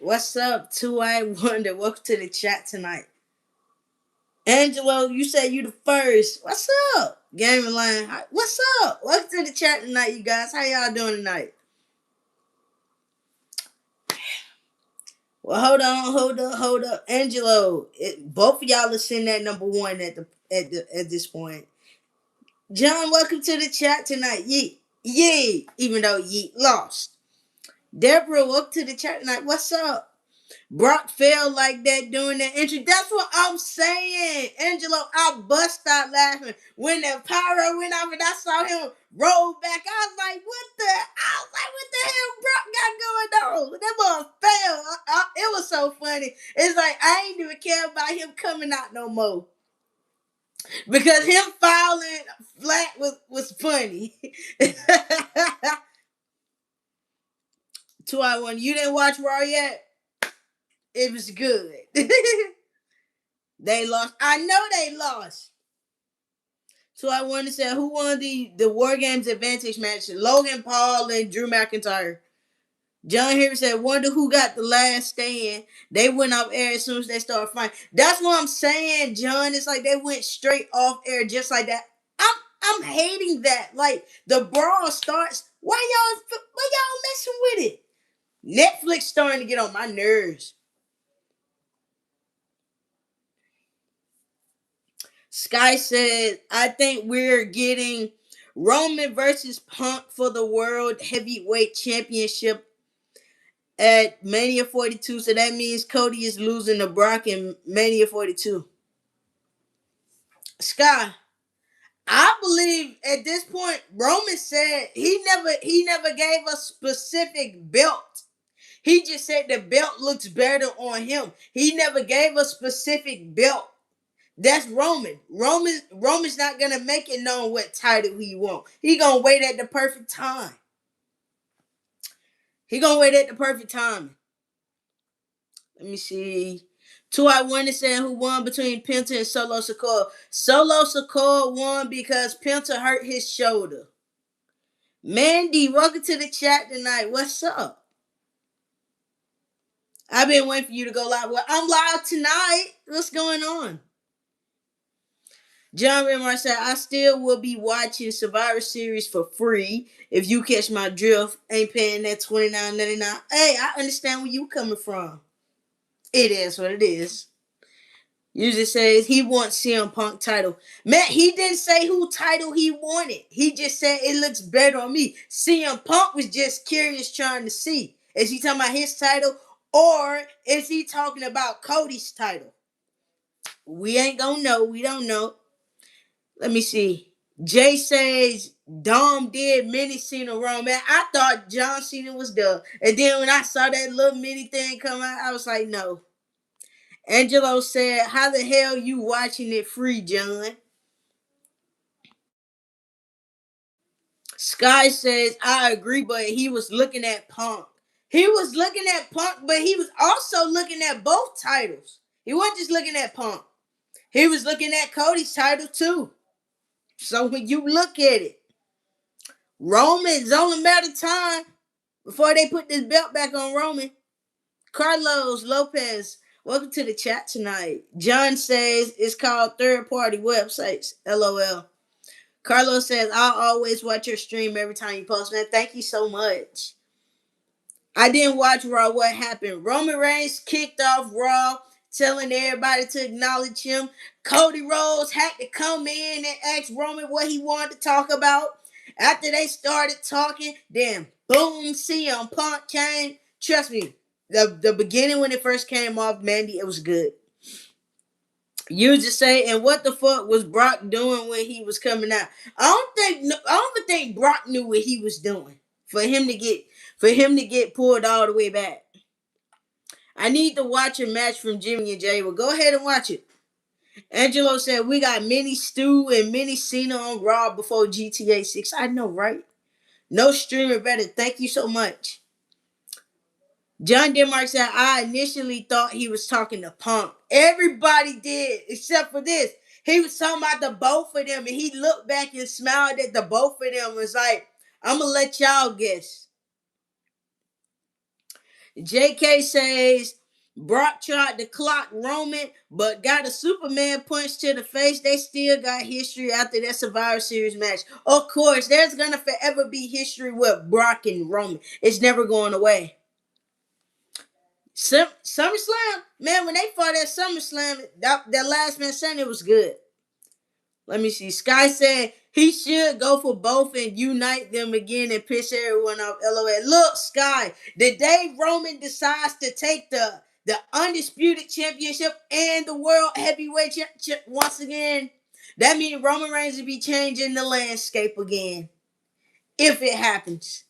What's up, 2I Wonder? Welcome to the chat tonight. Angelo, you said you the first. What's up? Gaming Line. What's up? Welcome to the chat tonight, you guys. How y'all doing tonight? Well, hold up. Angelo, both of y'all are sitting at number one at this point. John, welcome to the chat tonight. Yeet. Even though Yeet lost. Deborah, welcome to the chat tonight. What's up? Brock fell like that during the entry. That's what I'm saying. Angelo, I bust out laughing when the pyro went off and I saw him roll back. I was like, what the hell Brock got going on? That boy fell. It was so funny. It's like, I ain't even care about him coming out no more. Because him falling flat was funny. 2-1. You didn't watch Raw yet? It was good. They lost. I know they lost. So I wanted to say, who won the War Games Advantage match? Logan Paul and Drew McIntyre. John Henry said, wonder who got the last stand. They went off air as soon as they started fighting. That's what I'm saying, John. It's like they went straight off air just like that. I'm hating that. Like, the brawl starts. Why y'all messing with it? Netflix starting to get on my nerves. Sky said, I think we're getting Roman versus Punk for the World Heavyweight Championship at Mania 42. So that means Cody is losing to Brock in Mania 42. Sky, I believe at this point, Roman said he never gave a specific belt. He just said the belt looks better on him. He never gave a specific belt. That's Roman. Roman's not gonna make it known what title he want. He gonna wait at the perfect time. Let me see. 2-I Wonder saying who won between Penta and Solo Sikoa. Solo Sikoa won because Penta hurt his shoulder. Mandy, welcome to the chat tonight. What's up? I've been waiting for you to go live. Well, I'm live tonight. What's going on? John Remar said, I still will be watching Survivor Series for free. If you catch my drift, ain't paying that $29.99. Hey, I understand where you coming from. It is what it is. Usually says he wants CM Punk title. Man, he didn't say who title he wanted. He just said it looks better on me. CM Punk was just curious trying to see. Is he talking about his title or is he talking about Cody's title? We ain't gonna know. We don't know. Let me see. Jay says Dom did mini Cena wrong, man. I thought John Cena was done. And then when I saw that little mini thing come out, I was like, no. Angelo said, how the hell you watching it free, John? Sky says, I agree, but he was looking at Punk. He was looking at Punk, but he was also looking at both titles. He wasn't just looking at Punk. He was looking at Cody's title too. So when you look at it, Roman's only a matter of time before they put this belt back on Roman. Carlos Lopez, welcome to the chat tonight. John says it's called third-party websites. LOL. Carlos says, I'll always watch your stream every time you post, man. Thank you so much. I didn't watch Raw. What happened? Roman Reigns kicked off Raw, telling everybody to acknowledge him. Cody Rhodes had to come in and ask Roman what he wanted to talk about. After they started talking, then boom, CM Punk came. Trust me, the beginning when it first came off, Mandy, it was good. You just say, and what the fuck was Brock doing when he was coming out? I don't even think Brock knew what he was doing for him to get pulled all the way back. I need to watch a match from Jimmy and Jay. Well, go ahead and watch it. Angelo said we got mini Stu and mini Cena on Raw before GTA 6. I know, right? No streamer better. Thank you so much. John Denmark said, I initially thought he was talking to Punk. Everybody did, except for this. He was talking about the both of them, and he looked back and smiled at the both of them and was like, I'm going to let y'all guess. JK says Brock tried to clock Roman, but got a Superman punch to the face. They still got history after that Survivor Series match. Of course, there's gonna forever be history with Brock and Roman. It's never going away. SummerSlam, man, when they fought at SummerSlam, that last man Sunday was good. Let me see. Sky said he should go for both and unite them again and piss everyone off. LOL. Look, Sky, the day Roman decides to take the undisputed championship and the world heavyweight championship once again, that means Roman Reigns will be changing the landscape again. If it happens.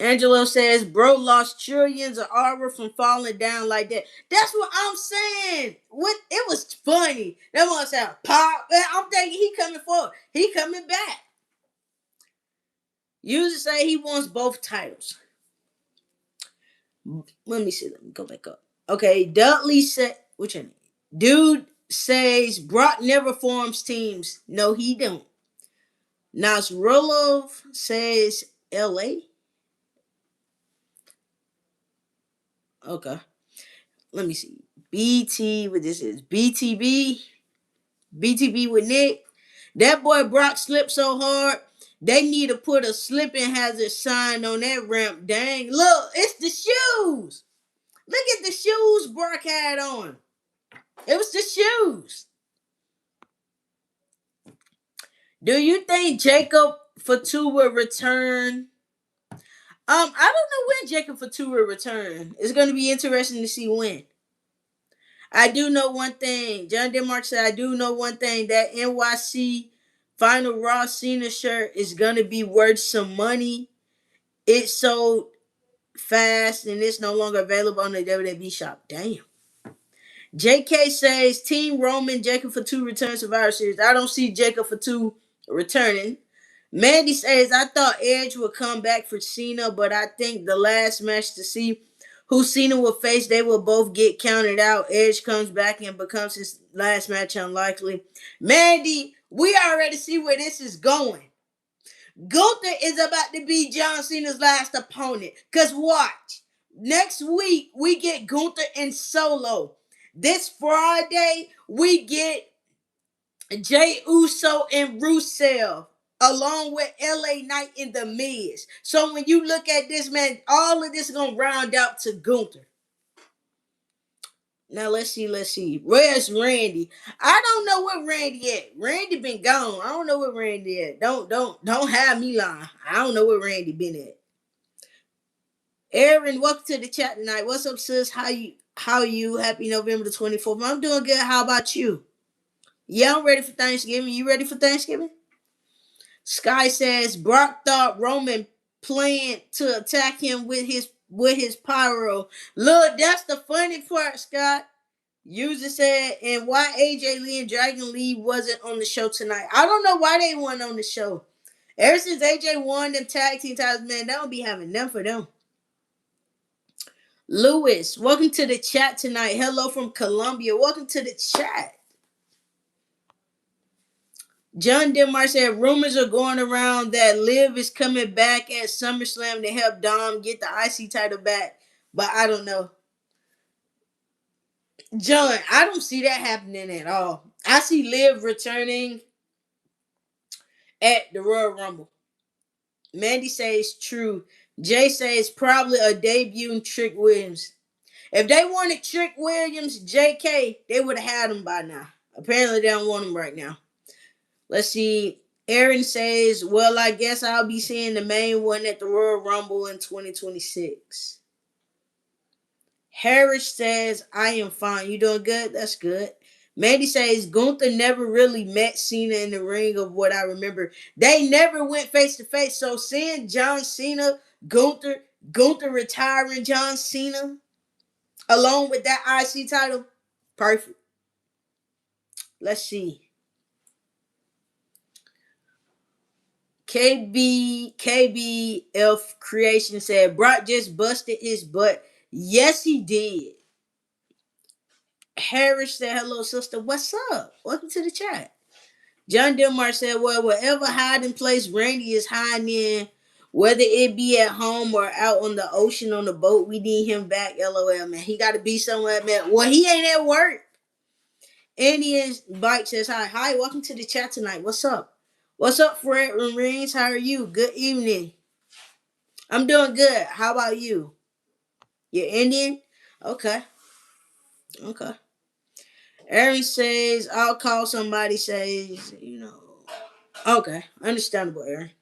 Angelo says, bro lost trillions of aura from falling down like that. That's what I'm saying. What it was funny. That one sound pop. I'm thinking he coming forward. He coming back. Users say he wants both titles. Let me see. Let me go back up. Okay, Dudley said, which one? Dude says Brock never forms teams. No, he don't. Nasrulov says LA. Okay. Let me see. BT, what this is? BTB with Nick. That boy Brock slipped so hard, they need to put a slipping hazard sign on that ramp. Dang. Look, it's the shoes. Look at the shoes Brock had on. It was the shoes. Do you think Jacob Fatu will return? I don't know when Jacob Fatu will return. It's going to be interesting to see when. I do know one thing. John Denmark said, I do know one thing. That NYC Final Raw Cena shirt is going to be worth some money. It sold fast and it's no longer available on the WWE shop. Damn. JK says, Team Roman, Jacob Fatu returns Survivor Series. I don't see Jacob Fatu returning. Mandy says, I thought Edge would come back for Cena, but I think the last match to see who Cena will face, they will both get counted out. Edge comes back and becomes his last match unlikely. Mandy, we already see where this is going. Gunther is about to be John Cena's last opponent. Because watch, next week we get Gunther in Solo. This Friday we get Jey Uso and Rusev along with LA Knight in the Miz. So when you look at this, man, all of this is going to round out to Gunther. Now let's see. Where's Randy? I don't know where Randy at. Randy been gone. I don't know where Randy at. Don't have me lying. I don't know where Randy been at. Aaron, welcome to the chat tonight. What's up, sis? How you? Happy November the 24th. I'm doing good. How about you? Yeah, I'm ready for Thanksgiving. You ready for Thanksgiving? Sky says Brock thought Roman planned to attack him with his pyro. Look, that's the funny part, Scott. User said, and why AJ Lee and Dragon Lee wasn't on the show tonight. I don't know why they weren't on the show. Ever since AJ won them tag team titles, man, they don't be having them for them. Lewis, welcome to the chat tonight. Hello from Colombia. Welcome to the chat. John Denmark said rumors are going around that Liv is coming back at SummerSlam to help Dom get the IC title back, but I don't know. John, I don't see that happening at all. I see Liv returning at the Royal Rumble. Mandy says true. Jay says probably a debut Trick Williams. If they wanted Trick Williams, JK, they would have had him by now. Apparently they don't want him right now. Let's see. Aaron says, well, I guess I'll be seeing the main one at the Royal Rumble in 2026. Harris says, I am fine. You doing good? That's good. Mandy says, Gunther never really met Cena in the ring of what I remember. They never went face to face. So seeing John Cena, Gunther retiring John Cena, along with that IC title, perfect. Let's see. KBF Creation said Brock just busted his butt. Yes, he did. Harris said, hello, sister. What's up? Welcome to the chat. John Denmark said, well, whatever hiding place Randy is hiding in Whether it be at home or out on the ocean on the boat, we need him back. LOL, man. He got to be somewhere, man. Well, he ain't at work. Indian Bike says, hi. Hi, welcome to the chat tonight. What's up? What's up, Fred Marines? How are you? Good evening. I'm doing good. How about you? You're Indian? Okay. Okay. Aaron says, I'll call somebody, says, Okay. Understandable, Aaron.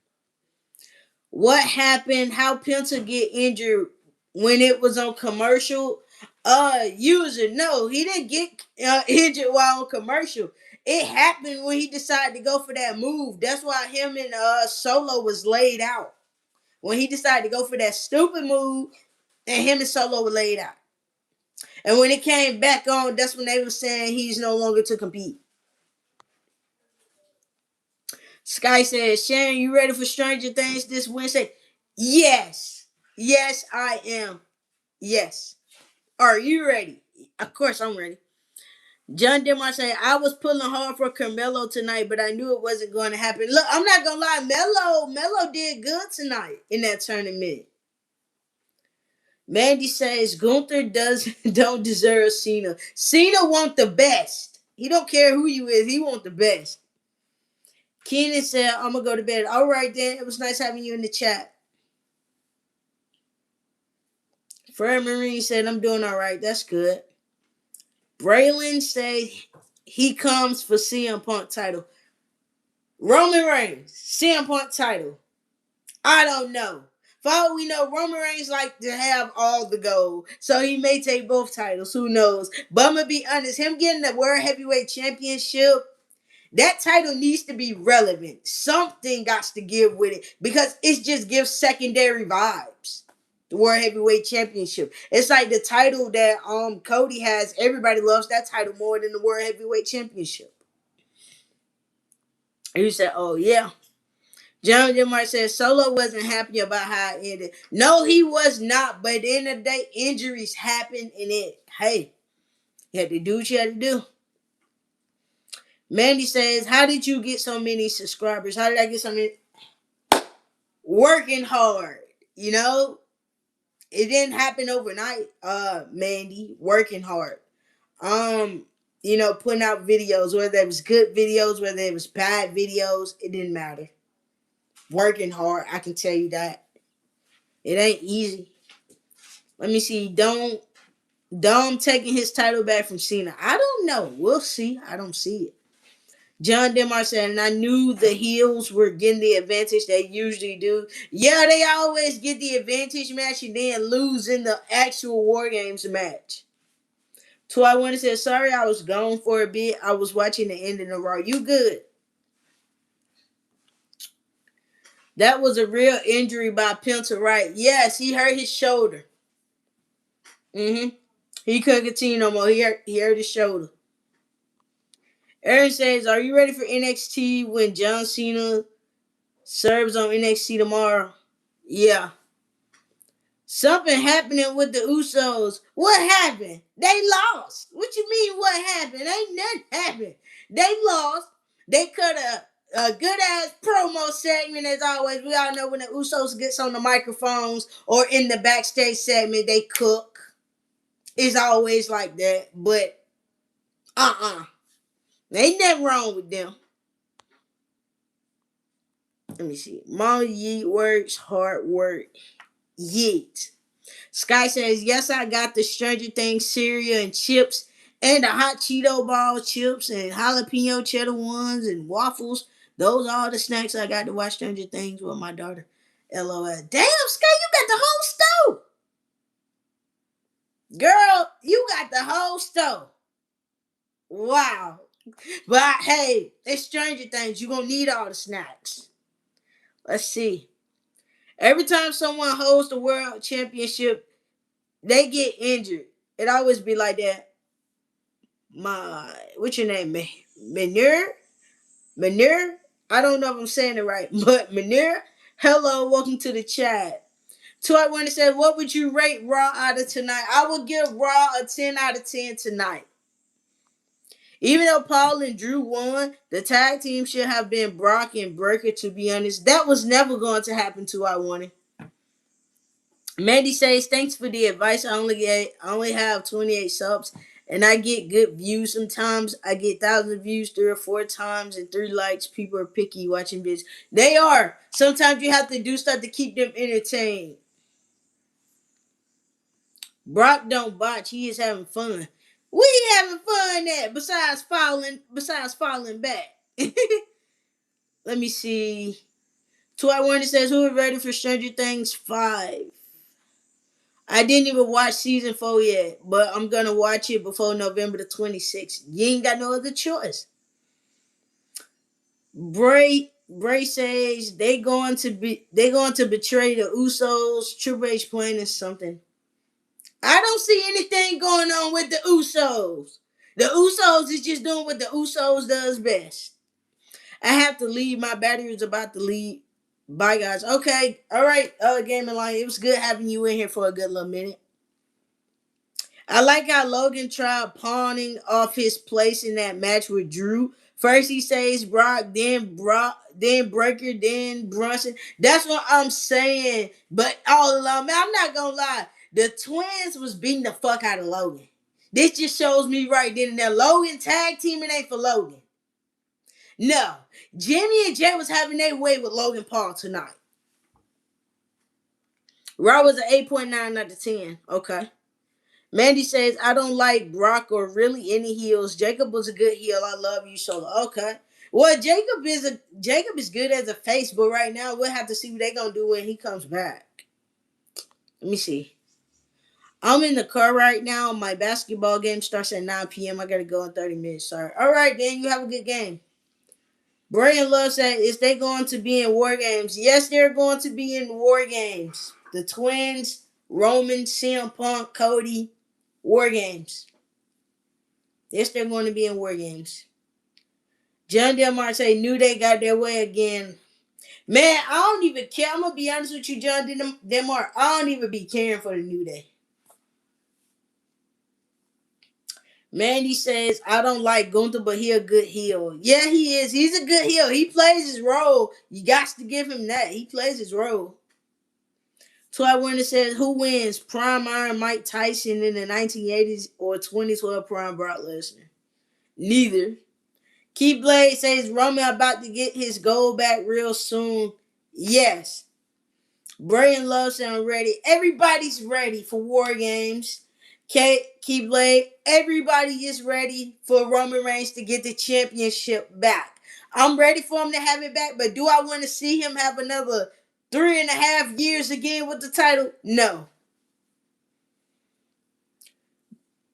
What happened? How Penta get injured when it was on commercial? User, no, he didn't get injured while on commercial. It happened when he decided to go for that move. That's why him and Solo was laid out. When he decided to go for that stupid move, and him and Solo were laid out. And when it came back on, that's when they were saying he's no longer to compete. Sky says, Sharon, you ready for Stranger Things this Wednesday? Yes. Yes, I am. Yes. Are you ready? Of course I'm ready. John Demar said, I was pulling hard for Carmelo tonight, but I knew it wasn't going to happen. Look, I'm not going to lie. Melo did good tonight in that tournament. Mandy says, Gunther don't deserve Cena. Cena want the best. He don't care who you is. He want the best. Keenan said, I'm going to go to bed. All right, then. It was nice having you in the chat. Fred Marine said, I'm doing all right. That's good. Braylon said he comes for CM Punk title. Roman Reigns, CM Punk title. I don't know. For all we know, Roman Reigns like to have all the gold. So he may take both titles. Who knows? But I'm going to be honest. Him getting the World Heavyweight Championship, that title needs to be relevant. Something got to give with it. Because it just gives secondary vibes. The World Heavyweight Championship. It's like the title that Cody has. Everybody loves that title more than the World Heavyweight Championship. And you said, oh yeah. John Demar said Solo wasn't happy about how it ended. No, he was not. But at the end of the day, injuries happen, and you had to do what you had to do. Mandy says, how did you get so many subscribers? How did I get so many? Working hard, It didn't happen overnight, Mandy. Working hard. Putting out videos, whether it was good videos, whether it was bad videos, it didn't matter. Working hard, I can tell you that. It ain't easy. Let me see. Dom taking his title back from Cena. I don't know. We'll see. I don't see it. John Demar said, and I knew the heels were getting the advantage they usually do. Yeah, they always get the advantage match and then lose in the actual War Games match. So I went and said, sorry, I was gone for a bit. I was watching the ending of Raw. You good? That was a real injury by Penta, right? Yes, he hurt his shoulder. He couldn't continue no more. He hurt his shoulder. Aaron says, are you ready for NXT when John Cena serves on NXT tomorrow? Yeah. Something happening with the Usos. What happened? They lost. What you mean what happened? Ain't nothing happened. They lost. They cut a good ass promo segment as always. We all know when the Usos gets on the microphones or in the backstage segment, they cook. It's always like that. But ain't nothing wrong with them. Let me see. Mom Yeet works, hard work. Yeet. Sky says, yes, I got the Stranger Things cereal and chips and the hot Cheeto ball chips and jalapeno cheddar ones and waffles. Those are all the snacks I got to watch Stranger Things with my daughter. LOL. Damn, Sky, you got the whole stove. Girl, you got the whole stove. Wow. But hey, it's Stranger Things. You're going to need all the snacks. Let's see. Every time someone holds the world championship, they get injured. It always be like that. What's your name? Manure? I don't know if I'm saying it right, but Manure, hello, welcome to the chat. Toy Winner said, what would you rate Raw out of tonight? I would give Raw a 10 out of 10 tonight. Even though Paul and Drew won, the tag team should have been Brock and Breaker, to be honest. That was never going to happen to I Wanted. Mandy says, thanks for the advice. I only have 28 subs and I get good views sometimes. I get thousands of views 3 or 4 times and 3 likes. People are picky watching this. They are. Sometimes you have to do stuff to keep them entertained. Brock don't botch. He is having fun. We having fun at besides falling back. Let me see. Twilight Warner says, who is ready for Stranger Things 5? I didn't even watch season 4 yet, but I'm gonna watch it before November the 26th. You ain't got no other choice. Bray says they going to betray the Usos. Triple H planning something. I don't see anything going on with the Usos. The Usos is just doing what the Usos does best. I have to leave. My battery is about to leave. Bye, guys. Okay. All right. Gaming Line. It was good having you in here for a good little minute. I like how Logan tried pawning off his place in that match with Drew. First he says Brock, then Breaker, then Brunson. That's what I'm saying. But all along, man, I'm not gonna lie. The twins was beating the fuck out of Logan. This just shows me right then and there. Logan tag teaming ain't for Logan. No. Jimmy and Jay was having their way with Logan Paul tonight. Raw was an 8.9 out of 10. Okay. Mandy says, I don't like Brock or really any heels. Jacob was a good heel. I love you, Solo. Okay. Well, Jacob is good as a face, but right now we'll have to see what they're gonna do when he comes back. Let me see. I'm in the car right now. My basketball game starts at 9 p.m. I gotta go in 30 minutes. Sorry. All right, then you have a good game. Brian Love said, is they going to be in War Games? Yes, they're going to be in War Games. The Twins, Roman, CM Punk, Cody, War Games. Yes, they're going to be in War Games. John Delmar say, New Day got their way again. Man, I don't even care. I'm going to be honest with you, John Delmar. I don't even be caring for the New Day. Mandy says, I don't like Gunther, but he a good heel. Yeah, he is. He's a good heel. He plays his role. You got to give him that. He plays his role. Twilight Winter says, who wins? Prime Iron Mike Tyson in the 1980s or 2012 Prime Brock Lesnar? Neither. Keyblade says, Roman about to get his gold back real soon. Yes. Brian Love sound ready. Everybody's ready for War Games. Keyblade, everybody is ready for Roman Reigns to get the championship back. I'm ready for him to have it back, but do I want to see him have another 3.5 years again with the title? No.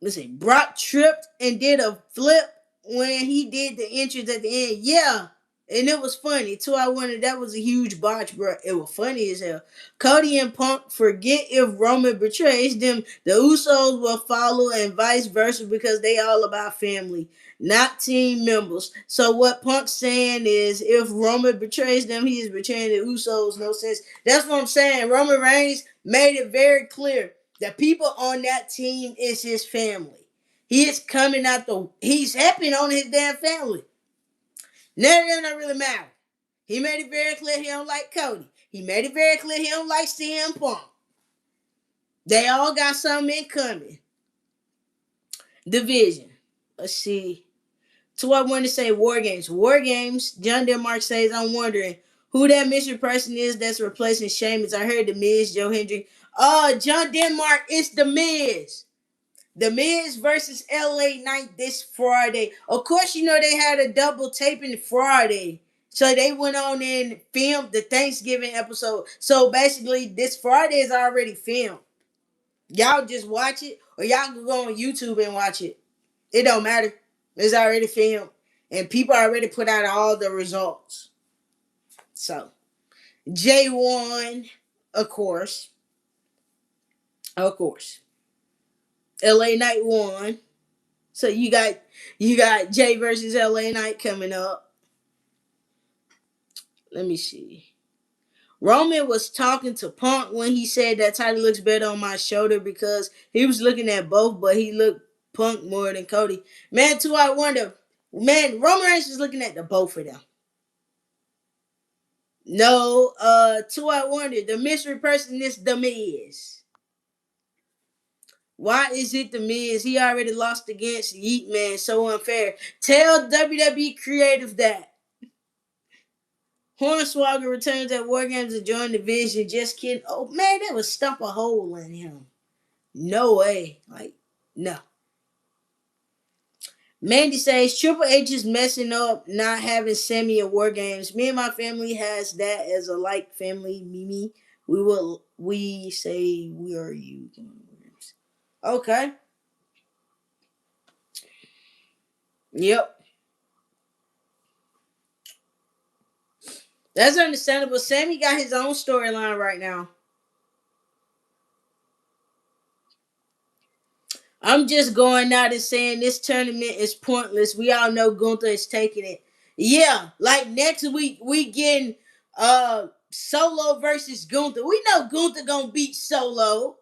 Listen, Brock tripped and did a flip when he did the entrance at the end. Yeah. And it was funny. Too, I wanted that was a huge botch, bro. It was funny as hell. Cody and Punk forget if Roman betrays them, the Usos will follow and vice versa because they all about family, not team members. So what Punk's saying is if Roman betrays them, he is betraying the Usos. No sense. That's what I'm saying. Roman Reigns made it very clear that people on that team is his family. He is coming out he's helping on his damn family. None of them don't really matter. He made it very clear he don't like Cody. He made it very clear he don't like CM Punk. They all got something in common. Division. Let's see. So I want to say War Games. War Games. John Denmark says, I'm wondering who that missing person is that's replacing Sheamus. I heard The Miz, Joe Hendry. John Denmark, it's The Miz. The Miz versus LA Knight this Friday. Of course, you know they had a double taping Friday. So they went on and filmed the Thanksgiving episode. So basically, this Friday is already filmed. Y'all just watch it, or y'all can go on YouTube and watch it. It don't matter. It's already filmed. And people already put out all the results. So, Jay won, of course. Of course. LA Knight won. So you got Jay versus LA Knight coming up. Let me see. Roman was talking to Punk when he said that title looks better on my shoulder because he was looking at both, but he looked Punk more than Cody. Man, too, I wonder, Man, Roman Reigns is looking at the both of them. No, two I wonder. The mystery person is The Miz. Why is it The Miz? He already lost against Yeet Man. So unfair. Tell WWE creative that. Hornswoggle returns at War Games to join the division. Just kidding. Oh man, that would stump a hole in him. No way. Like, no. Mandy says Triple H is messing up not having Sammy at War Games. Me and my family has that as a like family. Mimi, we say we are you. Okay. Yep. That's understandable. Sammy got his own storyline right now. I'm just going out and saying this tournament is pointless. We all know Gunther is taking it. Yeah, like next week we getting Solo versus Gunther. We know Gunther gonna beat Solo.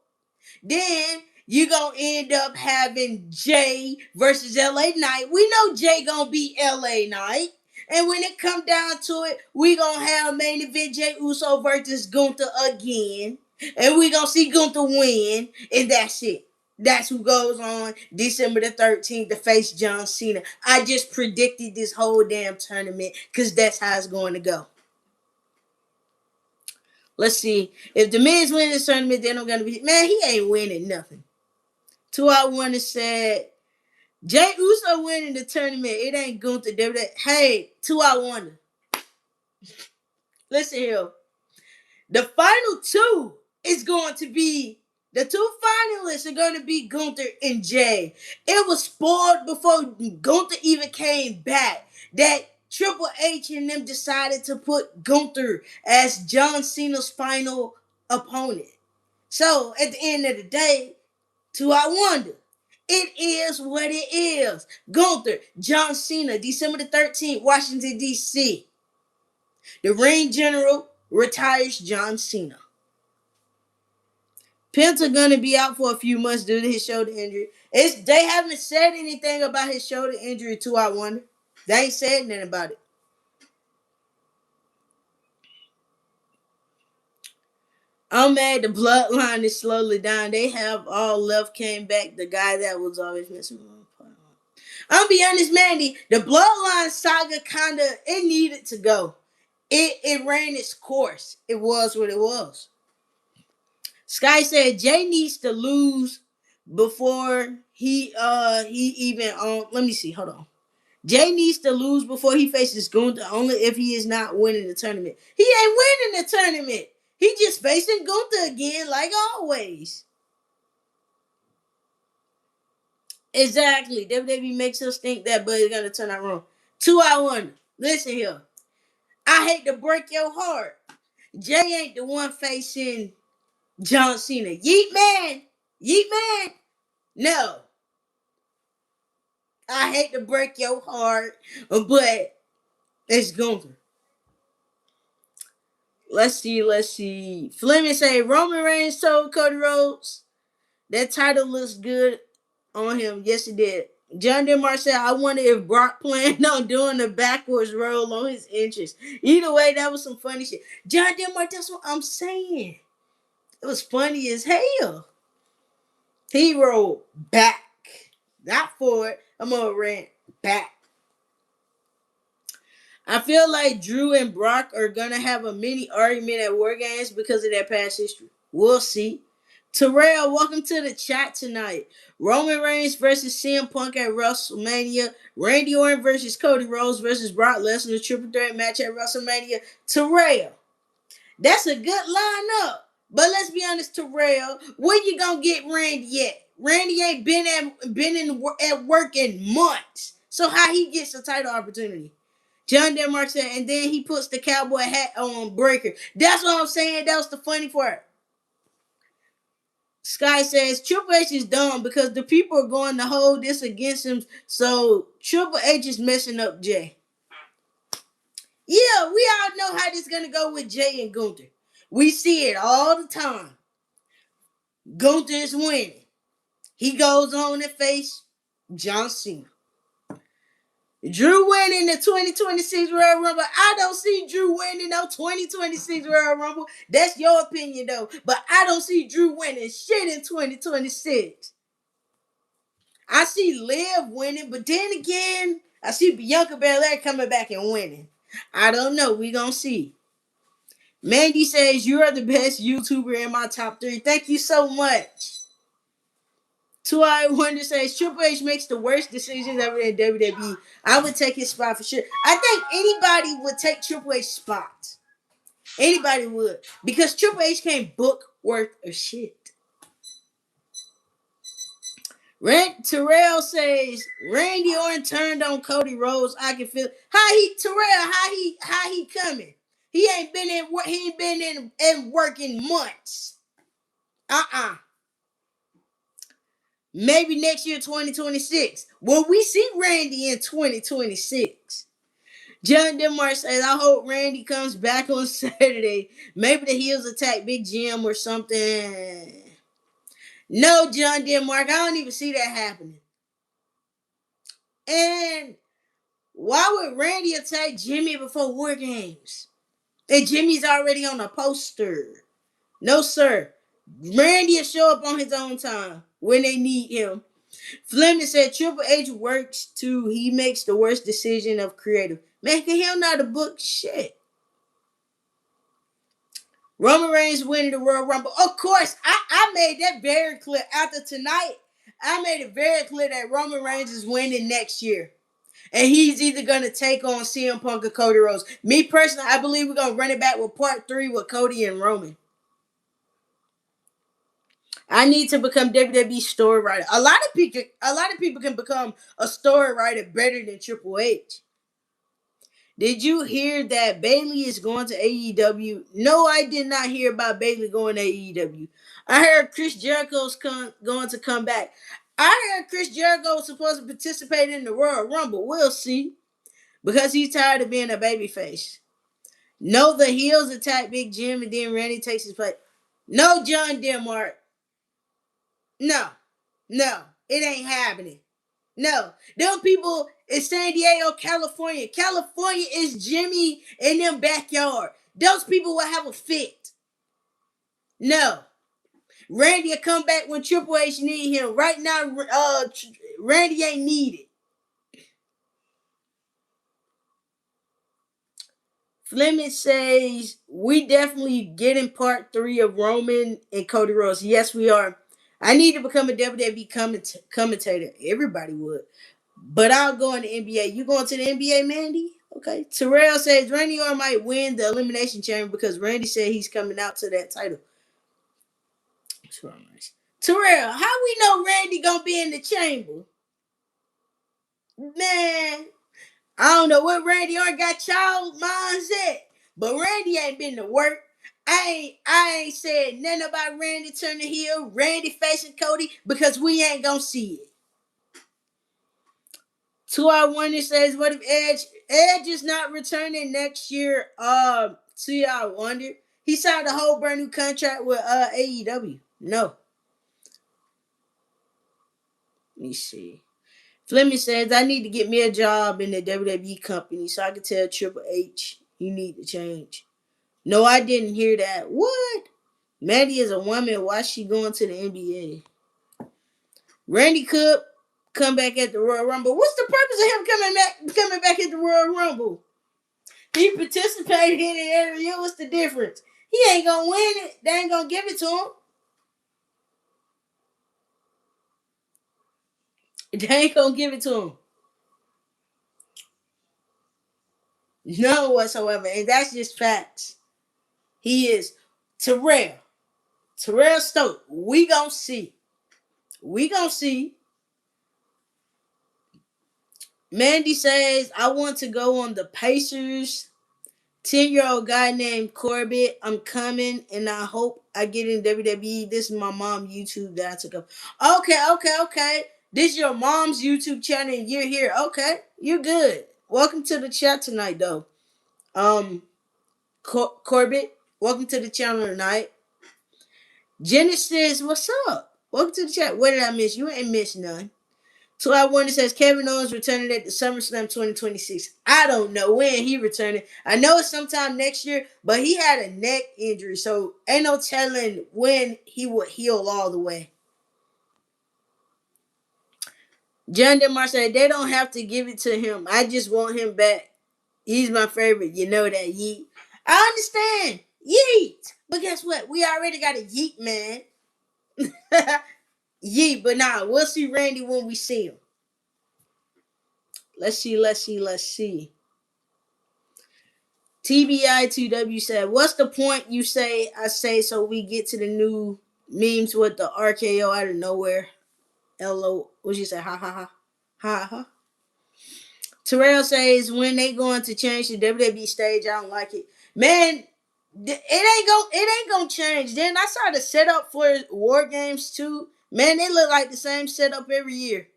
Then you gonna end up having Jay versus LA Knight. We know Jay gonna beat LA Knight. And when it come down to it, we gonna have main event Jay Uso versus Gunther again. And we gonna see Gunther win. And that's it. That's who goes on December the 13th to face John Cena. I just predicted this whole damn tournament because that's how it's going to go. Let's see. If the Miz win this tournament, then I'm going to be... Man, he ain't winning nothing. 2 out 1 is said. Jay Uso winning the tournament. It ain't Gunther. Hey, 2 out 1. Listen here. The final two is going to be... The two finalists are going to be Gunther and Jay. It was spoiled before Gunther even came back that Triple H and them decided to put Gunther as John Cena's final opponent. So at the end of the day, to I wonder, it is what it is. Gunther, John Cena, December the 13th, Washington, D.C. The ring general retires John Cena. Penta gonna be out for a few months due to his shoulder injury. They haven't said anything about his shoulder injury, too, I wonder. They ain't said nothing about it. I'm mad the bloodline is slowly dying. They have all left, came back. The guy that was always missing. I'll be honest, Mandy. The bloodline saga it needed to go. It ran its course. It was what it was. Sky said Jay needs to lose before he even let me see, hold on. Jay needs to lose before he faces Gunther only if he is not winning the tournament. He ain't winning the tournament. He just facing Gunther again like always. Exactly. WWE makes us think that, but it's gonna turn out wrong. 2 out 1. Listen here. I hate to break your heart. Jay ain't the one facing John Cena. Yeet man. No. I hate to break your heart, but it's Gunther. Let's see. Fleming say Roman Reigns told Cody Rhodes that title looks good on him. Yes, it did. John Denmark said, I wonder if Brock planned on doing the backwards roll on his entrance. Either way, that was some funny shit. John Denmark, that's what I'm saying. It was funny as hell. He rolled back. Not forward. I'm gonna rant back. I feel like Drew and Brock are gonna have a mini argument at War Games because of their past history. We'll see. Terrell, welcome to the chat tonight. Roman Reigns versus CM Punk at WrestleMania. Randy Orton versus Cody Rhodes versus Brock Lesnar. Triple threat match at WrestleMania. Terrell, that's a good lineup. But let's be honest, Terrell, where you gonna get Randy at? Randy ain't been at work in months. So how he gets a title opportunity? John Denmark said, and then he puts the cowboy hat on Breaker. That's what I'm saying. That was the funny part. Sky says Triple H is dumb because the people are going to hold this against him. So Triple H is messing up Jay. Yeah, we all know how this is gonna go with Jay and Gunther. We see it all the time. Gunther is winning. He goes on and face John Cena. Drew winning the 2026 Royal Rumble. I don't see Drew winning no 2026 Royal Rumble. That's your opinion though. But I don't see Drew winning shit in 2026. I see Liv winning, but then again, I see Bianca Belair coming back and winning. I don't know. We gonna see. Mandy says you are the best YouTuber in my top 3. Thank you so much. 2I Wonder says Triple H makes the worst decisions ever in WWE. I would take his spot for sure. I think anybody would take Triple H's spot. Anybody would. Because Triple H can't book worth of shit. Terrell says Randy Orton turned on Cody Rhodes. I can feel how he coming. He ain't been in work in months. Maybe next year, 2026. Will we see Randy in 2026? John Denmark says, I hope Randy comes back on Saturday. Maybe the heels attack Big Jim or something. No, John Denmark, I don't even see that happening. And why would Randy attack Jimmy before War Games? And Jimmy's already on a poster. No, sir. Randy will show up on his own time when they need him. Fleming said Triple H works too. He makes the worst decision of creative. Man, can he not a book shit? Roman Reigns winning the Royal Rumble. Of course, I made that very clear. After tonight, I made it very clear that Roman Reigns is winning next year. And he's either going to take on CM Punk or Cody Rhodes. Me personally, I believe we're going to run it back with part 3 with Cody and Roman. I need to become WWE story writer. A lot of people can become a story writer better than Triple H. Did you hear that Bayley is going to AEW? No, I did not hear about Bayley going to AEW. I heard Chris Jericho's going to come back. I heard Chris Jericho was supposed to participate in the Royal Rumble. We'll see. Because he's tired of being a babyface. No, the heels attack Big Jim and then Randy takes his place. No, John Denmark. No, it ain't happening. No, them people in San Diego, California. California is Jimmy in them backyard. Those people will have a fit. No. Randy will come back when Triple H need him. Right now, Randy ain't needed. Fleming says, we definitely getting part 3 of Roman and Cody Rhodes. Yes, we are. I need to become a WWE commentator. Everybody would. But I'll go in the NBA. You going to the NBA, Mandy? Okay. Terrell says Randy Orton might win the Elimination Chamber because Randy said he's coming out to that title. Terrell, how we know Randy gonna be in the chamber? Man, I don't know what Randy Orton got child mindset, but Randy ain't been to work. I ain't said nothing about Randy turning heel, Randy facing Cody, because we ain't gonna see it. 2I Wonder says, what if Edge is not returning next year? 2I Wonder. He signed a whole brand new contract with AEW. No. Let me see. Fleming says, I need to get me a job in the WWE company so I can tell Triple H you need to change. No, I didn't hear that. What? Maddie is a woman. Why is she going to the NBA? Randy could come back at the Royal Rumble. What's the purpose of him coming back at the Royal Rumble? He participated in it every year. What's the difference? He ain't gonna win it. They ain't gonna give it to him. They ain't gonna give it to him. None whatsoever. And that's just facts. He is Terrell Stokes. We gonna see. Mandy says, I want to go on the Pacers. 10-year-old guy named Corbett. I'm coming and I hope I get in WWE. This is my mom's YouTube that I took up. Okay. This is your mom's YouTube channel and you're here. Okay, you're good. Welcome to the chat tonight, though. Corbett, welcome to the channel tonight. Genesis, what's up? Welcome to the chat. What did I miss? You ain't missed none. So I wonder says Kevin Owens returning at the SummerSlam 2026. I don't know when he returning. I know it's sometime next year, but he had a neck injury, so ain't no telling when he would heal all the way. John DeMar said they don't have to give it to him. I just want him back. He's my favorite. You know that, Yeet. I understand. Yeet. But guess what? We already got a Yeet man. Yeet, but nah, we'll see Randy when we see him. Let's see. TBI2W said, what's the point you say I say so we get to the new memes with the RKO out of nowhere? LO, what you say? Ha ha ha. Ha ha. Terrell says when they going to change the WWE stage, I don't like it. Man, it ain't gonna change. Then I saw the setup for War Games too. Man, they look like the same setup every year.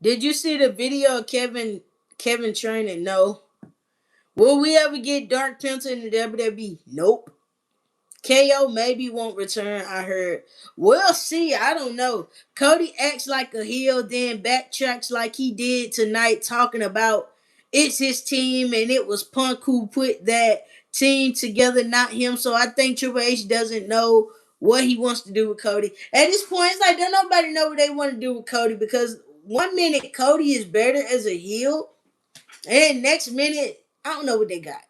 Did you see the video of Kevin training? No. Will we ever get Dark Panther in the WWE? Nope. KO maybe won't return, I heard. We'll see. I don't know. Cody acts like a heel, then backtracks like he did tonight, talking about it's his team and it was Punk who put that team together, not him. So I think Triple H doesn't know what he wants to do with Cody. At this point, it's like don't nobody know what they want to do with Cody because one minute Cody is better as a heel, and next minute, I don't know what they got.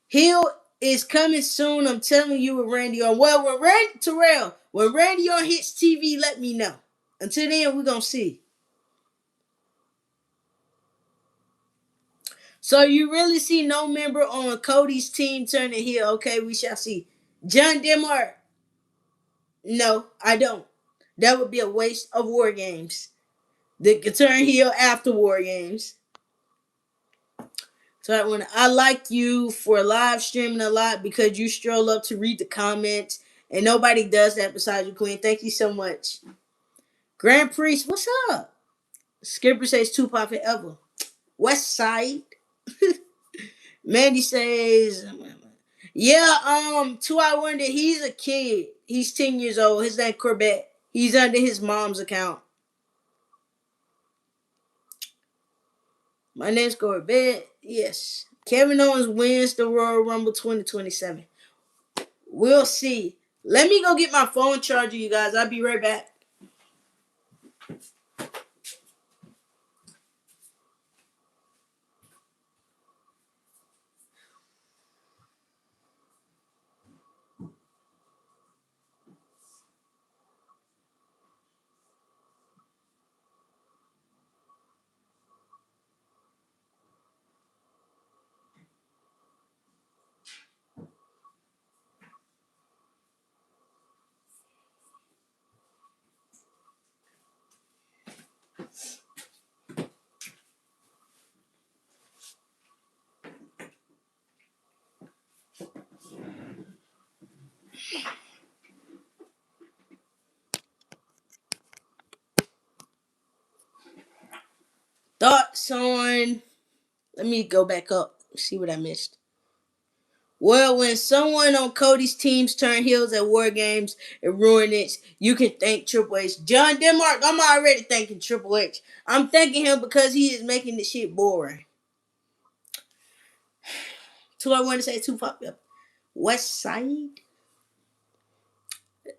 Heel is coming soon. I'm telling you with Randy on. Well, when Randy on hits TV, let me know. Until then, we're gonna see. So you really see no member on Cody's team turning heel. Okay, we shall see. John Demar. No, I don't. That would be a waste of War Games. They could turn heel after War Games. So when I like you for live streaming a lot because you stroll up to read the comments and nobody does that besides you, Queen. Thank you so much. Grand Priest, what's up? Skipper says Tupac forever. West Side. Mandy says, yeah, Two I Wonder, he's a kid. He's 10 years old. His name Corbett. He's under his mom's account. My name's Corbett. Yes. Kevin Owens wins the Royal Rumble 2027. We'll see. Let me go get my phone charger, you guys. I'll be right back. Thoughts on. Let me go back up. See what I missed. Well, when someone on Cody's teams turn heels at War Games and ruin it, you can thank Triple H. John Denmark, I'm already thanking Triple H. I'm thanking him because he is making the shit boring. So I want to say Tupac. West Side.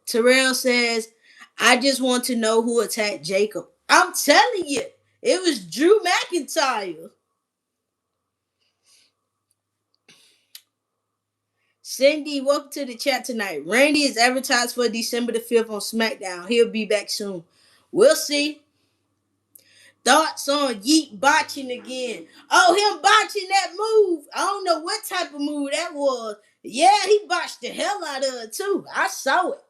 Terrell says, I just want to know who attacked Jacob. I'm telling you, it was Drew McIntyre. Cindy, welcome to the chat tonight. Randy is advertised for December the 5th on SmackDown. He'll be back soon. We'll see. Thoughts on Yeet botching again? Oh, him botching that move. I don't know what type of move that was. Yeah, he botched the hell out of it too. I saw it.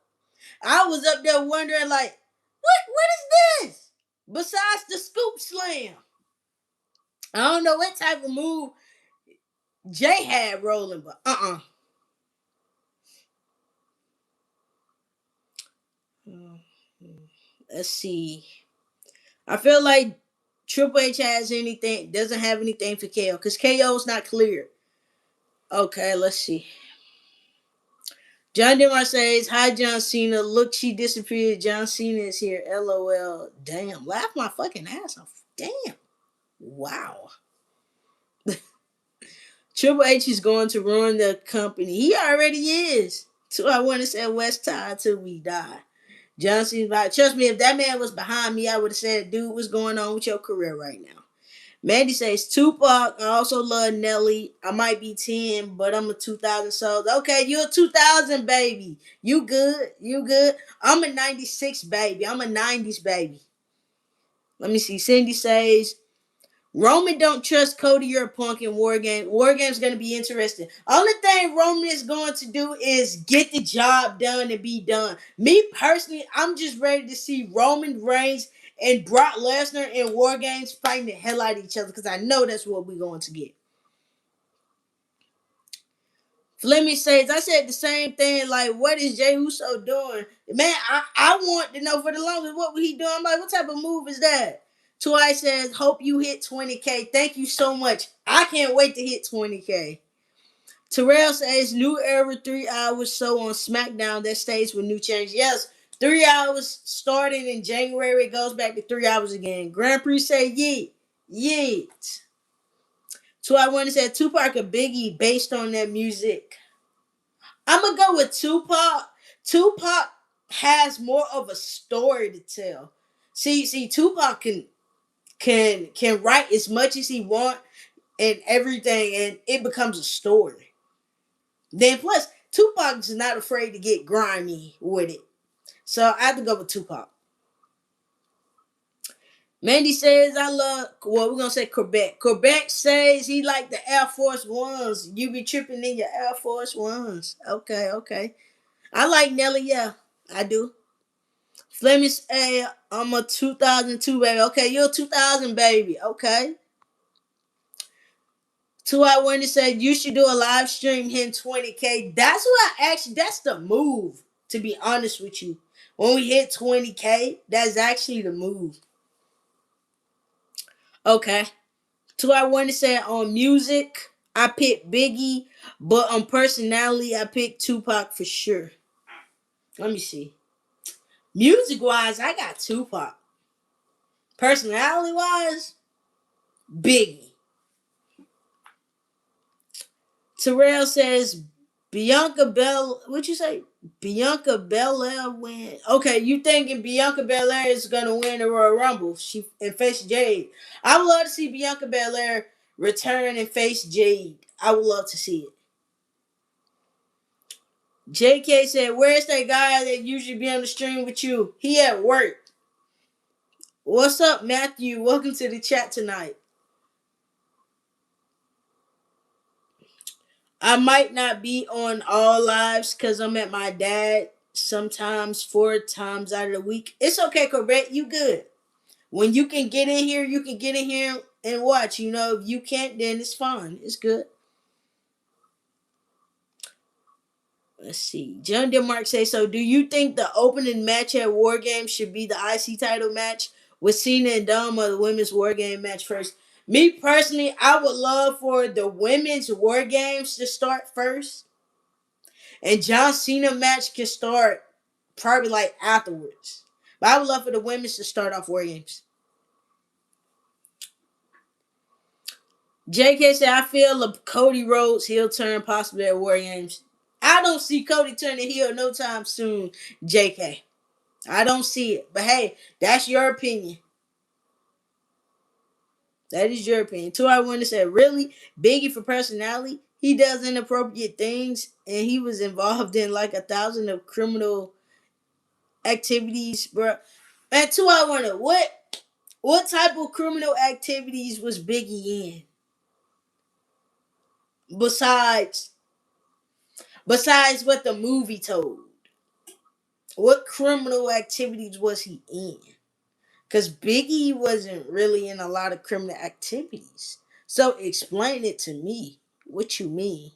I was up there wondering, like, what is this? Besides the scoop slam. I don't know what type of move Jay had rolling, but Let's see. I feel like Triple H doesn't have anything for KO because KO's not clear. Okay, let's see. John Demar says, "Hi, John Cena. Look, she disappeared. John Cena is here. LOL. Damn. Laugh my fucking ass off. Damn. Wow. Triple H is going to ruin the company. He already is. So I want to say West Tide till we die. John Cena's like, trust me, if that man was behind me, I would have said, dude, what's going on with your career right now? Mandy says, Tupac. I also love Nelly. I might be 10, but I'm a 2000 soul. Okay, you're a 2000 baby. You good. You good. I'm a 96 baby. I'm a 90s baby. Let me see. Cindy says, Roman don't trust Cody or Punk in War Game. War Game's going to be interesting. Only thing Roman is going to do is get the job done and be done. Me personally, I'm just ready to see Roman Reigns and Brock Lesnar in War Games fighting the hell out of each other because I know that's what we're going to get. Flemmy says, I said the same thing, like, what is Jey Uso doing? Man, I want to know for the longest, what was he doing? I'm like, what type of move is that? Twice says, hope you hit 20K. Thank you so much. I can't wait to hit 20K. Terrell says, new era 3 hours show on SmackDown that stays with new change. Yes, 3 hours starting in January. It goes back to 3 hours again. Grand Prix say, yeet. Yeet. So I want to say Tupac or Biggie based on their music. I'm going to go with Tupac. Tupac has more of a story to tell. See, Tupac can write as much as he want and everything, and it becomes a story. Then plus, Tupac is not afraid to get grimy with it. So I have to go with Tupac. Mandy says, I love, well, we're going to say Quebec. Quebec says he like the Air Force Ones. You be tripping in your Air Force Ones. Okay. I like Nelly, yeah, I do. Flemish A, I'm a 2002 baby. Okay, you're a 2000 baby. Okay. 2 I wanted to say you should do a live stream hitting 20K. That's what that's the move, to be honest with you. When we hit 20K, that's actually the move. Okay. 2 I wanted to say on music, I picked Biggie, but on personality, I picked Tupac for sure. Let me see. Music wise, I got Tupac. Personality wise, Biggie. Terrell says Bianca Bell. What'd you say? Bianca Belair win. Okay, you thinking Bianca Belair is gonna win the Royal Rumble? She and face Jade. I would love to see Bianca Belair return and face Jade. I would love to see it. JK said, "Where's that guy that usually be on the stream with you? He at work." What's up, Matthew? Welcome to the chat tonight. I might not be on all lives because I'm at my dad sometimes 4 times out of the week. It's okay, correct? You good. When you can get in here, you can get in here and watch. You know, if you can't, then it's fine. It's good. Let's see. John Denmark says, so do you think the opening match at War Games should be the IC title match with Cena and Dom, or the women's War Game match first? Me personally, I would love for the women's War Games to start first. And John Cena match can start probably like afterwards. But I would love for the women's to start off War Games. JK said, I feel a Cody Rhodes heel turn possibly at War Games. I don't see Cody turning heel no time soon, JK. I don't see it. But hey, that's your opinion. That is your opinion. Two I want to say, really? Biggie for personality? He does inappropriate things and he was involved in like 1,000 of criminal activities, bro. And two I wonder, what type of criminal activities was Biggie in? Besides what the movie told. What criminal activities was he in? Because Biggie wasn't really in a lot of criminal activities. So explain it to me. What you mean?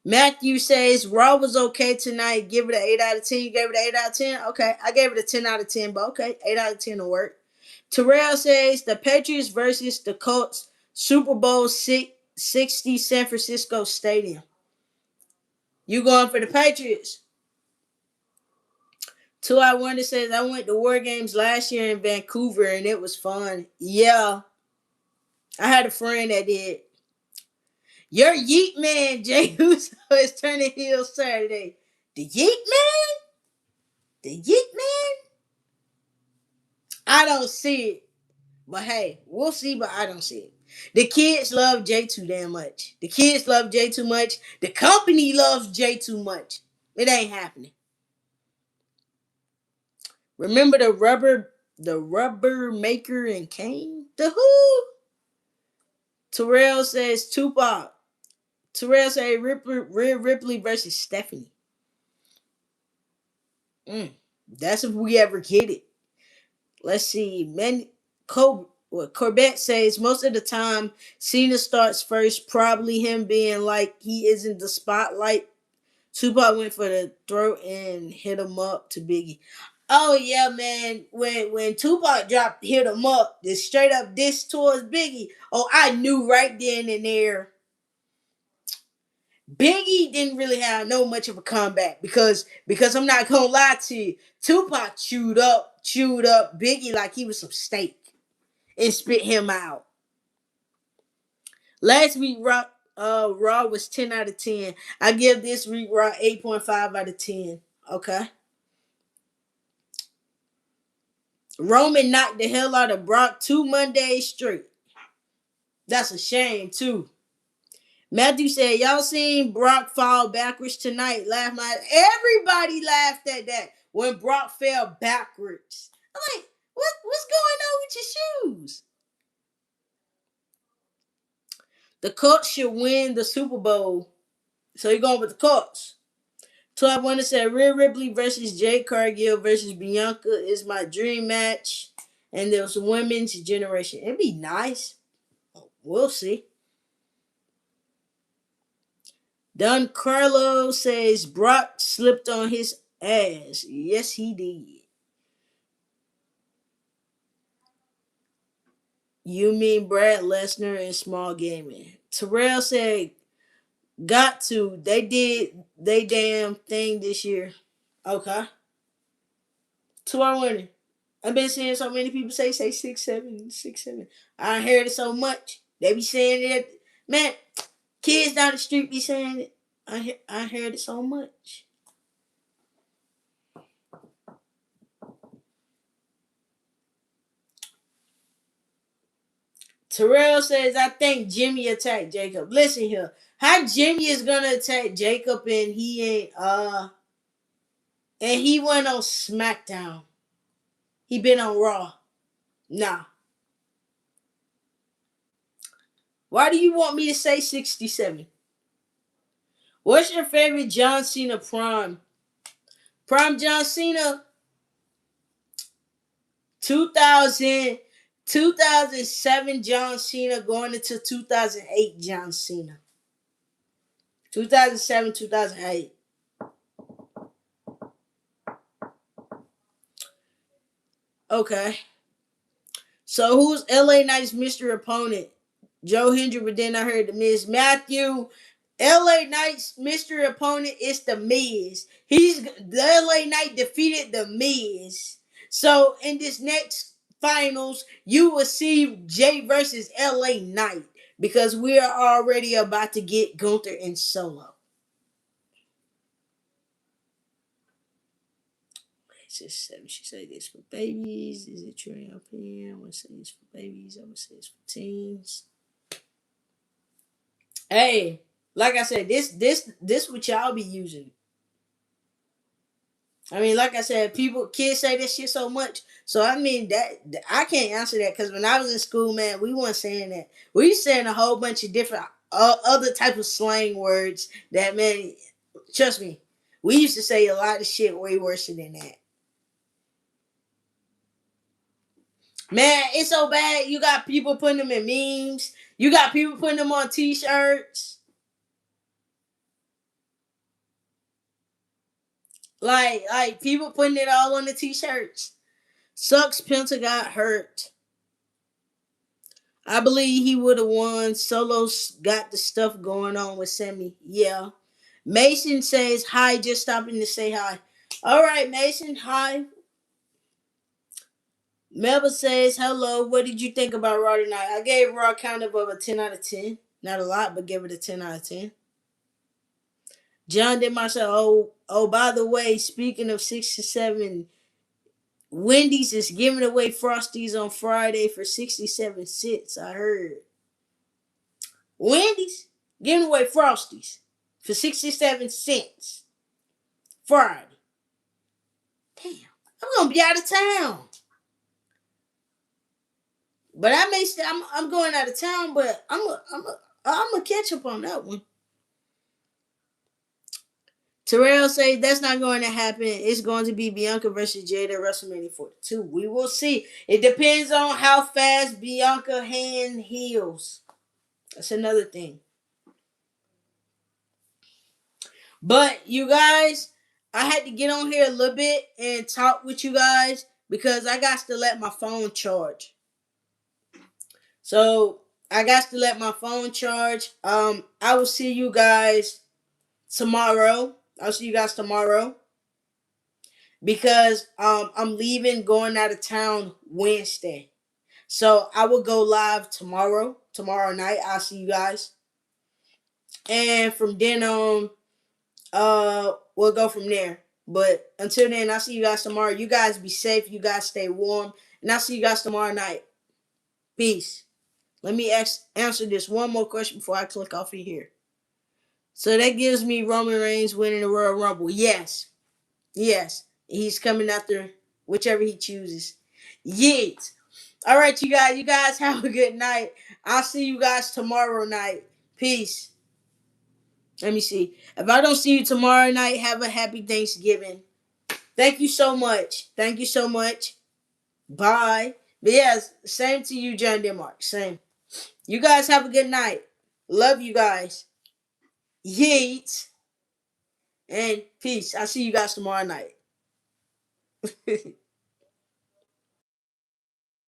Matthew says, Raw was okay tonight. Give it an 8 out of 10. You gave it an 8 out of 10? Okay. I gave it a 10 out of 10, but okay. 8 out of 10 will work. Terrell says, the Patriots versus the Colts, Super Bowl 60, San Francisco Stadium. You going for the Patriots? Two I Wonder says I went to War Games last year in Vancouver and it was fun. Yeah, I had a friend that did. Your Yeet Man, Jay Uso, is turning heel Saturday. The Yeet Man? The Yeet Man? I don't see it. But hey, we'll see, but I don't see it. The kids love Jay too damn much. The kids love Jay too much. The company loves Jay too much. It ain't happening. Remember the rubber maker and Kane? The who? Terrell says Tupac. Terrell says Rhea Ripley versus Stephanie. That's if we ever get it. Let's see. Corbett says most of the time Cena starts first, probably him being like he isn't the spotlight. Tupac went for the throat and hit him up to Biggie. Oh yeah, man. When Tupac dropped hit him up, this straight up diss towards Biggie. Oh, I knew right then and there. Biggie didn't really have no much of a comeback because I'm not gonna lie to you. Tupac chewed up Biggie like he was some steak and spit him out. Last week Raw was 10 out of 10. I give this week Raw 8.5 out of 10. Okay. Roman knocked the hell out of Brock 2 Mondays straight. That's a shame too. Matthew said, y'all seen Brock fall backwards tonight? Laugh my everybody laughed at that when Brock fell backwards. I'm like, what's going on with your shoes? The Colts should win the Super Bowl. So you're going with the Colts. 12 Wonder said Rhea Ripley versus Jade Cargill versus Bianca is my dream match. And there's women's generation. It'd be nice. We'll see. Don Carlo says Brock slipped on his ass. Yes, he did. You mean Brad Lesnar and Small Gaming. Terrell said, got to. They did they damn thing this year. Okay. 2-hour winner. I've been seeing so many people say 6-7, 6-7. I heard it so much. They be saying it. Man, kids down the street be saying it. I heard it so much. Terrell says, I think Jimmy attacked Jacob. Listen here. How Jimmy is gonna attack Jacob and he ain't and he went on SmackDown. He been on Raw. Nah. Why do you want me to say 67? What's your favorite John Cena prime? Prime John Cena 2000 2007 John Cena going into 2008 John Cena. 2007, 2008. Okay. So who's LA Knight's mystery opponent? Joe Hendry, but then I heard the Miz. Matthew, LA Knight's mystery opponent is the Miz. The LA Knight defeated the Miz. So in this next finals, you will see Jay versus LA Knight because we are already about to get Gunther in Solo. She said this for babies. Is it true in your opinion? I'm gonna say it's for babies. I'm gonna say it's for teens. Hey, like I said, this what y'all be using. I mean, like I said, kids say this shit so much. So I mean that I can't answer that because when I was in school, man, we weren't saying that. We saying a whole bunch of different other type of slang words that, man, trust me, we used to say a lot of shit way worse than that. Man, it's so bad. You got people putting them in memes. You got people putting them on t-shirts. Like people putting it all on the t-shirts. Sucks Penta got hurt. I believe he would have won. Solo's got the stuff going on with Sammy. Yeah. Mason says hi, just stopping to say hi. All right, Mason, hi. Melba says hello. What did you think about Raw tonight? I gave Raw kind of a 10 out of 10. Not a lot, but gave it a 10 out of 10. John did myself. Oh, by the way, speaking of 67, Wendy's is giving away Frosties on Friday for 67 cents. I heard. Wendy's giving away Frosties for 67 cents Friday. Damn, I'm gonna be out of town. But I may stay. I'm going out of town, but I'm gonna catch up on that one. Terrell says that's not going to happen. It's going to be Bianca versus Jada at WrestleMania 42. We will see. It depends on how fast Bianca hand heals. That's another thing. But you guys, I had to get on here a little bit and talk with you guys because I got to let my phone charge. So I got to let my phone charge. I will see you guys tomorrow. I'll see you guys tomorrow because I'm leaving, going out of town Wednesday. So I will go live tomorrow night. I'll see you guys, and from then on, we'll go from there. But until then, I'll see you guys tomorrow. You guys be safe. You guys stay warm, and I'll see you guys tomorrow night. Peace. Let me answer this one more question before I click off of here. So that gives me Roman Reigns winning the Royal Rumble. Yes. He's coming after whichever he chooses. Yeet. All right, you guys. You guys have a good night. I'll see you guys tomorrow night. Peace. Let me see. If I don't see you tomorrow night, have a happy Thanksgiving. Thank you so much. Bye. But yes, same to you, John Denmark. Same. You guys have a good night. Love you guys. Yeet. And peace. I'll see you guys tomorrow night.